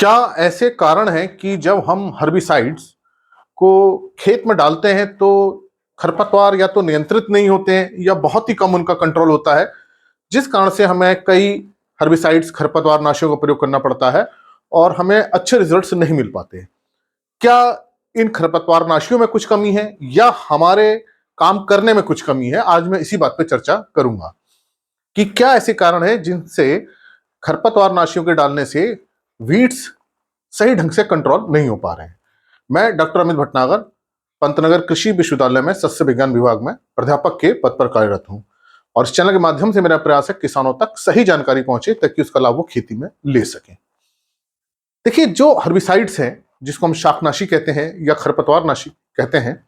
क्या ऐसे कारण हैं कि जब हम हर्बिसाइड्स को खेत में डालते हैं तो खरपतवार या तो नियंत्रित नहीं होते हैं या बहुत ही कम उनका कंट्रोल होता है, जिस कारण से हमें कई हर्बिसाइड्स खरपतवार नाशियों का प्रयोग करना पड़ता है और हमें अच्छे रिजल्ट्स नहीं मिल पाते हैं। क्या इन खरपतवार नाशियों में कुछ कमी है या हमारे काम करने में कुछ कमी है? आज मैं इसी बात पे चर्चा करूंगा कि क्या ऐसे कारण हैं जिनसे खरपतवार नाशियों के डालने से वीड्स सही ढंग से कंट्रोल नहीं हो पा रहे हैं। मैं डॉक्टर अमित भटनागर पंतनगर कृषि विश्वविद्यालय में सस्य विज्ञान विभाग में प्राध्यापक के पद पर कार्यरत हूं और इस चैनल के माध्यम से मेरा प्रयास है किसानों तक सही जानकारी पहुंचे ताकि उसका लाभ वो खेती में ले सकें। देखिए, जो हर्बिसाइड्स हैं जिसको हम शाकनाशी कहते हैं या खरपतवार नाशी कहते हैं,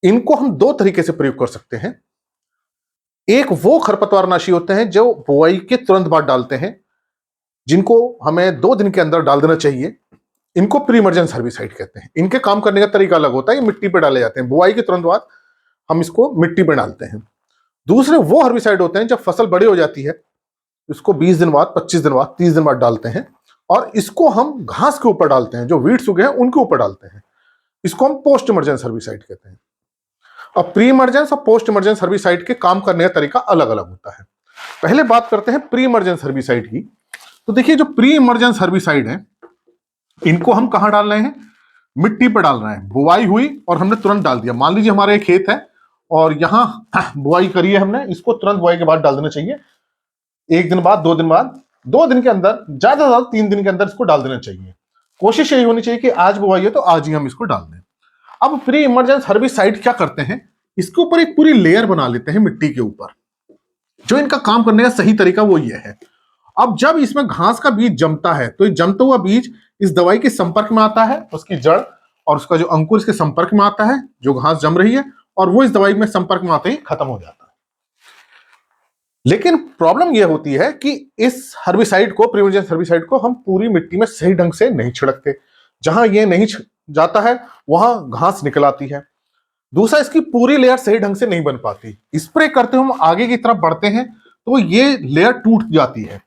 इनको हम दो तरीके से प्रयोग कर सकते हैं। एक वो खरपतवार नाशी होते हैं जो बुआई के तुरंत बाद डालते हैं, जिनको हमें 2 दिन के अंदर डाल देना चाहिए। इनको प्री इमर्जेंस हर्बिसाइड कहते हैं। इनके काम करने का तरीका अलग होता है। ये मिट्टी पे डाले जाते हैं, बुआई के तुरंत बाद हम इसको मिट्टी पे डालते हैं। दूसरे वो हर्बिसाइड होते हैं जब फसल बड़ी हो जाती है, इसको 20 दिन बाद, 25 दिन बाद, 30 दिन बाद डालते हैं और इसको हम घास के ऊपर डालते हैं, जो वीड्स उगे हैं उनके ऊपर डालते हैं। इसको हम पोस्ट इमर्जेंस हर्बिसाइड कहते हैं। अब प्री इमर्जेंस और पोस्ट इमर्जेंस हर्बिसाइड के काम करने का तरीका अलग अलग होता है। पहले बात करते हैं प्री इमर्जेंस हर्बिसाइड की। तो देखिए, जो प्री इमर्जेंस हर्बिसाइड है, इनको हम कहां डाल रहे हैं? मिट्टी पर डाल रहे हैं। बुआई हुई और हमने तुरंत डाल दिया। मान लीजिए हमारा एक खेत है और यहां बुआई करी है हमने, इसको तुरंत बुआई के बाद डाल देना चाहिए। 1 दिन बाद, 2 दिन बाद, 2 दिन के अंदर, ज्यादा से ज्यादा 3 दिन के अंदर इसको डाल देना चाहिए। कोशिश यही होनी चाहिए कि आज बुआई है तो आज ही हम इसको डाल दें। अब प्री इमर्जेंस हर्बिसाइड क्या करते हैं? इसके ऊपर एक पूरी लेयर बना लेते हैं मिट्टी के ऊपर। जो इनका काम करने का सही तरीका वो ये है। अब जब इसमें घास का बीज जमता है तो ये जमता हुआ बीज इस दवाई के संपर्क में आता है, उसकी जड़ और उसका जो अंकुर इसके संपर्क में आता है, जो घास जम रही है, और वो इस दवाई में संपर्क में आते ही खत्म हो जाता है। लेकिन प्रॉब्लम यह होती है कि इस हर्बिसाइड को, प्रीइमर्जेंस हर्बिसाइड को, हम पूरी मिट्टी में सही ढंग से नहीं छिड़कते। जहां ये नहीं जाता है वहां घास निकल आती है। दूसरा, इसकी पूरी लेयर सही ढंग से नहीं बन पाती। स्प्रे करते हुए हम आगे की तरफ बढ़ते हैं तो ये लेयर टूट जाती है।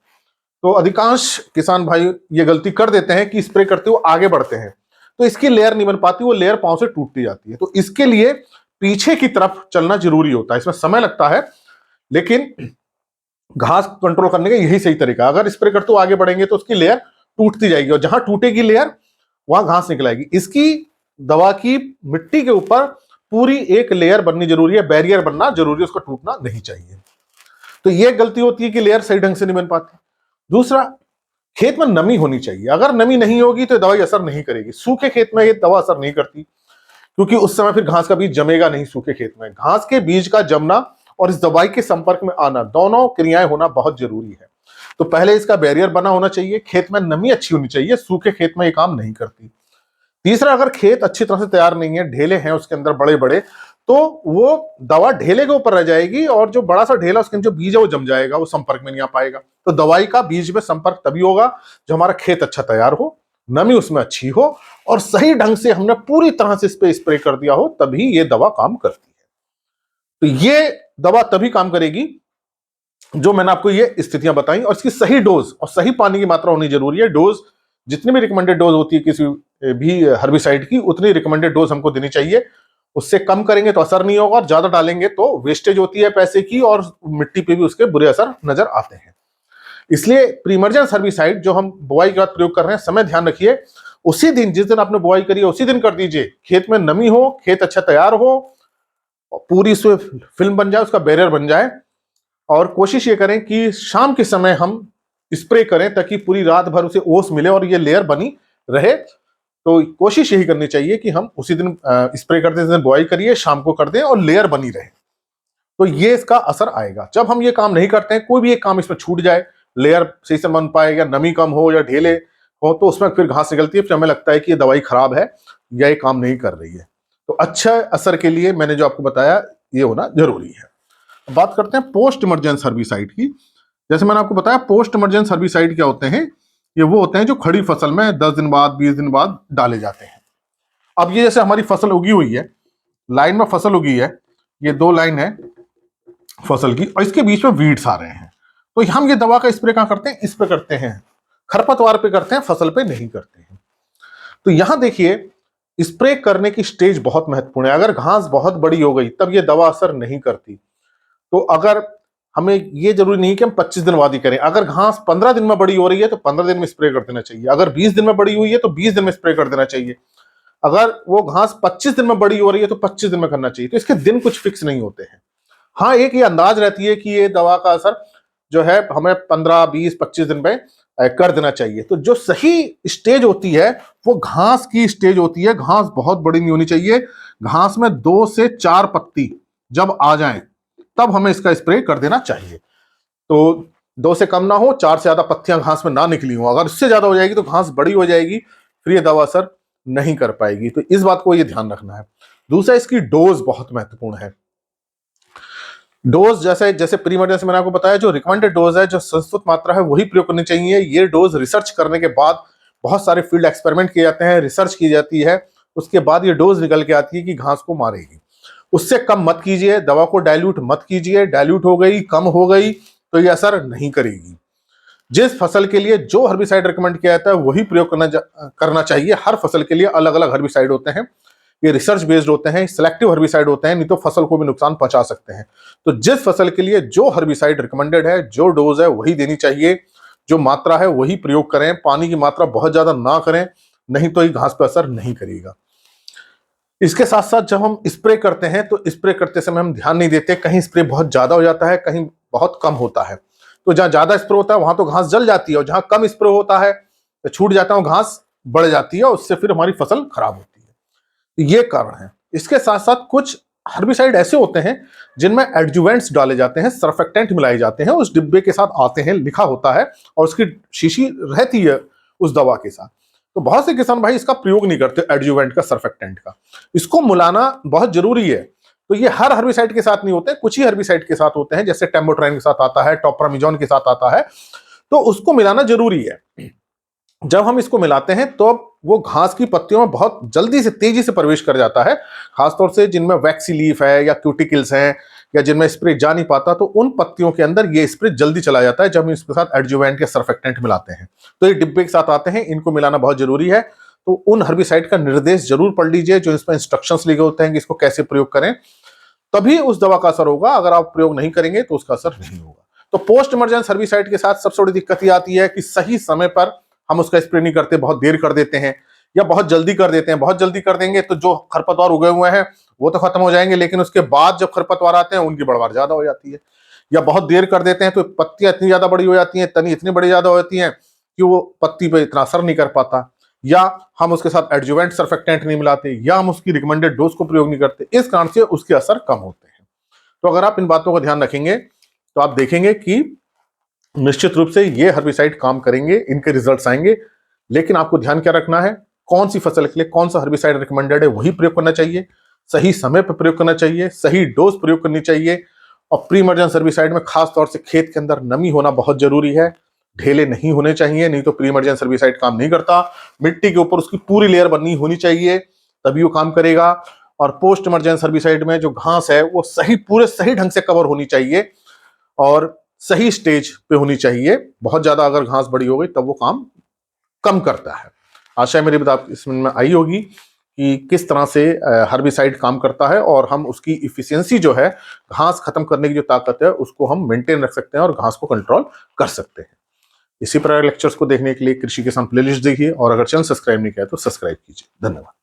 तो अधिकांश किसान भाई ये गलती कर देते हैं कि स्प्रे करते हुए आगे बढ़ते हैं तो इसकी लेयर नहीं बन पाती, वो लेयर पांव से टूटती जाती है। तो इसके लिए पीछे की तरफ चलना जरूरी होता है। इसमें समय लगता है, लेकिन घास कंट्रोल करने का यही सही तरीका। अगर स्प्रे करते हुए आगे बढ़ेंगे तो उसकी लेयर टूटती जाएगी और जहां टूटेगी लेयर वहां घास निकल आएगी। इसकी दवा की मिट्टी के ऊपर पूरी एक लेयर बननी जरूरी है, बैरियर बनना जरूरी है, उसका टूटना नहीं चाहिए। तो यह गलती होती है कि लेयर सही ढंग से नहीं बन पाती। दूसरा, खेत में नमी होनी चाहिए। अगर नमी नहीं होगी तो दवाई असर नहीं करेगी। सूखे खेत में ये दवा असर नहीं करती, क्योंकि उस समय फिर घास का बीज जमेगा नहीं। सूखे खेत में घास के बीज का जमना और इस दवाई के संपर्क में आना, दोनों क्रियाएं होना बहुत जरूरी है। तो पहले इसका बैरियर बना होना चाहिए, खेत में नमी अच्छी होनी चाहिए। सूखे खेत में ये काम नहीं करती। तीसरा, अगर खेत अच्छी तरह से तैयार नहीं है, ढेले हैं उसके अंदर बड़े बड़े, तो वो दवा ढेले के ऊपर रह जाएगी और जो बड़ा सा ढेला उसके जो बीज है वो जम जाएगा, वो संपर्क में नहीं आ पाएगा। तो दवाई का बीज में संपर्क तभी होगा जब हमारा खेत अच्छा तैयार हो, नमी उसमें अच्छी हो और सही ढंग से हमने पूरी तरह से इस पे स्प्रे कर दिया हो, तभी ये दवा काम करती है। तो ये दवा तभी काम करेगी जो मैंने आपको ये स्थितियां बताई, और इसकी सही डोज और सही पानी की मात्रा होनी जरूरी है। डोज जितनी भी रिकमेंडेड डोज होती है किसी भी हर्बिसाइड की, उतनी रिकमेंडेड डोज हमको देनी चाहिए। उससे कम करेंगे तो असर नहीं होगा और ज्यादा डालेंगे तो वेस्टेज होती है पैसे की और मिट्टी पे भी उसके बुरे असर नजर आते हैं। इसलिए प्रीइमर्जेंस हर्बिसाइड जो हम बुआई के बाद प्रयोग कर रहे हैं, समय ध्यान रखिए, उसी दिन, जिस दिन आपने बुआई करी है उसी दिन कर दीजिए। खेत में नमी हो, खेत अच्छा तैयार हो, पूरी फिल्म बन जाए, उसका बैरियर बन जाए। और कोशिश ये करें कि शाम के समय हम स्प्रे करें ताकि पूरी रात भर उसे ओस मिले और ये लेयर बनी रहे। तो कोशिश यही करनी चाहिए कि हम उसी दिन स्प्रे करते दिन बुआई करिए, शाम को कर दें और लेयर बनी रहे, तो ये इसका असर आएगा। जब हम ये काम नहीं करते हैं, कोई भी एक काम इसमें छूट जाए, लेयर सही से बन पाए या नमी कम हो या ढेले हो, तो उसमें फिर घास निकलती है, फिर हमें लगता है कि ये दवाई खराब है या ये काम नहीं कर रही है। तो अच्छा असर के लिए मैंने जो आपको बताया ये होना जरूरी है। बात करते हैं पोस्ट इमरजेंस हर्बिसाइड की। जैसे मैंने आपको बताया, पोस्ट इमरजेंस हर्बिसाइड क्या होते हैं? ये वो होते हैं जो खड़ी फसल में 10 दिन बाद, 20 दिन बाद डाले जाते हैं। अब ये जैसे हमारी फसल उगी हुई है, लाइन में फसल उगी है, ये 2 लाइन है फसल की और इसके बीच में वीड्स आ रहे हैं, तो हम ये दवा का स्प्रे कहां करते हैं? इस पे करते हैं। खरपतवार पे करते हैं, फसल पे नहीं करते हैं। तो यहां देखिए स्प्रे करने की स्टेज बहुत महत्वपूर्ण है। अगर घास बहुत बड़ी हो गई तब ये दवा असर नहीं करती। तो अगर हमें ये जरूरी नहीं कि हम 25 दिन बाद ही करें। अगर घास 15 दिन में बड़ी हो रही है तो 15 दिन में स्प्रे कर देना चाहिए। अगर 20 दिन में बड़ी हुई है तो 20 दिन में स्प्रे कर देना चाहिए। अगर वो घास 25 दिन में बड़ी हो रही है तो 25 दिन में करना चाहिए। तो इसके दिन कुछ फिक्स नहीं होते हैं। हाँ, एक ये अंदाज रहती है कि ये दवा का असर जो है हमें 15, 20, 25 दिन में कर देना चाहिए। तो जो सही स्टेज होती है वो घास की स्टेज होती है। घास बहुत बड़ी नहीं होनी चाहिए। घास में 2 से 4 पत्ती जब आ जाएं तब हमें इसका स्प्रे कर देना चाहिए। तो 2 से कम ना हो, 4 से ज्यादा पत्तियां घास में ना निकली हो। अगर इससे ज्यादा हो जाएगी तो घास बड़ी हो जाएगी, फिर ये दवा असर नहीं कर पाएगी। तो इस बात को ये ध्यान रखना है। दूसरा, इसकी डोज बहुत महत्वपूर्ण है। डोज जैसे जैसे प्री इमरजेंसी मैंने आपको बताया, जो रिकमेंडेड डोज है, जो संस्तुत मात्रा है, वही प्रयोग करनी चाहिए। ये डोज रिसर्च करने के बाद बहुत सारे फील्ड एक्सपेरिमेंट किए जाते हैं, रिसर्च की जाती है, उसके बाद ये डोज निकल के आती है कि घास को मारेगी। उससे कम मत कीजिए, दवा को डाइल्यूट मत कीजिए। डाइल्यूट हो गई, कम हो गई तो ये असर नहीं करेगी। जिस फसल के लिए जो हर्बिसाइड रिकमेंड किया जाता है वही प्रयोग करना चाहिए। हर फसल के लिए अलग अलग हर्बिसाइड होते हैं। ये रिसर्च बेस्ड होते हैं, सिलेक्टिव हर्बिसाइड होते हैं, नहीं तो फसल को भी नुकसान पहुंचा सकते हैं। तो जिस फसल के लिए जो हर्बिसाइड रिकमेंडेड है, जो डोज है, वही देनी चाहिए। जो मात्रा है वही प्रयोग करें। पानी की मात्रा बहुत ज्यादा ना करें, नहीं तो ये घास पर असर नहीं करेगा। इसके साथ साथ जब हम स्प्रे करते हैं तो स्प्रे करते समय हम ध्यान नहीं देते, कहीं स्प्रे बहुत ज्यादा हो जाता है, कहीं बहुत कम होता है। तो जहां ज्यादा स्प्रे होता है वहां तो घास जल जाती है, और जहां कम स्प्रे होता है तो छूट जाता है, घास बढ़ जाती है, और उससे फिर हमारी फसल खराब होती है। तो ये कारण है। इसके साथ साथ कुछ हर्बिसाइड ऐसे होते हैं जिनमें एडजुवेंट्स डाले जाते हैं, सर्फेक्टेंट मिलाए जाते हैं, उस डिब्बे के साथ आते हैं, लिखा होता है, और उसकी शीशी रहती है उस दवा के साथ। तो बहुत से किसान भाई इसका प्रयोग नहीं करते, एडजुवेंट का, सर्फेक्टेंट का। इसको मिलाना बहुत जरूरी है। तो ये हर हर्बिसाइड के साथ नहीं होते, कुछ ही हर्बिसाइड के साथ होते हैं, जैसे टेम्बोट्राइन के साथ आता है, टॉपरामिजॉन के साथ आता है। तो उसको मिलाना जरूरी है। जब हम इसको मिलाते हैं तो वो घास की पत्तियों में बहुत जल्दी से, तेजी से प्रवेश कर जाता है। खासतौर से जिनमें वैक्सी लीफ है या क्यूटिकल्स हैं या जिनमें स्प्रे जा नहीं पाता, तो उन पत्तियों के अंदर ये स्प्रे जल्दी चला जाता है जब हम इसके साथ एडजुवेंट या सर्फेक्टेंट मिलाते हैं। तो ये डिब्बे के साथ आते हैं, इनको मिलाना बहुत जरूरी है। तो उन हर्बिसाइड का निर्देश जरूर पढ़ लीजिए, जो इसमें इंस्ट्रक्शंस लिखे होते हैं कि इसको कैसे प्रयोग करें, तभी उस दवा का असर होगा। अगर आप प्रयोग नहीं करेंगे तो उसका असर नहीं होगा। तो पोस्ट इमरजेंस हर्बिसाइड के साथ सबसे बड़ी दिक्कत ये आती है कि सही समय पर हम उसका स्प्रे नहीं करते, बहुत देर कर देते हैं या बहुत जल्दी कर देते हैं। बहुत जल्दी कर देंगे तो जो खरपतवार उगे हुए हैं वो तो खत्म हो जाएंगे, लेकिन उसके बाद जब खरपतवार आते हैं उनकी बढ़वार ज्यादा हो जाती है। या बहुत देर कर देते हैं तो पत्तियां इतनी ज्यादा बड़ी हो जाती हैं, तनी इतनी बड़ी ज्यादा हो जाती है कि वो पत्ती पे इतना असर नहीं कर पाता, या हम उसके साथ एडजुवेंट सर्फेक्टेंट नहीं मिलाते, या हम उसकी रिकमेंडेड डोज को प्रयोग नहीं करते। इस कारण से उसके असर कम होते हैं। तो अगर आप इन बातों का ध्यान रखेंगे तो आप देखेंगे कि निश्चित रूप से ये हर्बिसाइड काम करेंगे, इनके रिजल्ट्स आएंगे। लेकिन आपको ध्यान क्या रखना है, कौन सी फसल के लिए कौन सा हर्बिसाइड रिकमेंडेड है वही प्रयोग करना चाहिए, सही समय पर प्रयोग करना चाहिए, सही डोज प्रयोग करनी चाहिए। और प्री इमरजेंस हर्बिसाइड में खास तौर से खेत के अंदर नमी होना बहुत जरूरी है। ढेले नहीं होने चाहिए, नहीं तो प्री इमरजेंस हर्बिसाइड काम नहीं करता। मिट्टी के ऊपर उसकी पूरी लेयर बननी होनी चाहिए, तभी वो काम करेगा। और पोस्ट इमरजेंस हर्बिसाइड में जो घास है वो पूरे सही ढंग से कवर होनी चाहिए और सही स्टेज पे होनी चाहिए। बहुत ज्यादा अगर घास बड़ी हो गई तब वो काम कम करता है। आशा है मेरी बात इसमें में आई होगी कि किस तरह से हर्बिसाइड काम करता है, और हम उसकी इफिशियंसी जो है, घास खत्म करने की जो ताकत है, उसको हम मेंटेन रख सकते हैं और घास को कंट्रोल कर सकते हैं। इसी प्रकार लेक्चर्स को देखने के लिए कृषि किसान प्लेलिस्ट देखिए, और अगर चैनल सब्सक्राइब नहीं किया तो सब्सक्राइब कीजिए। धन्यवाद।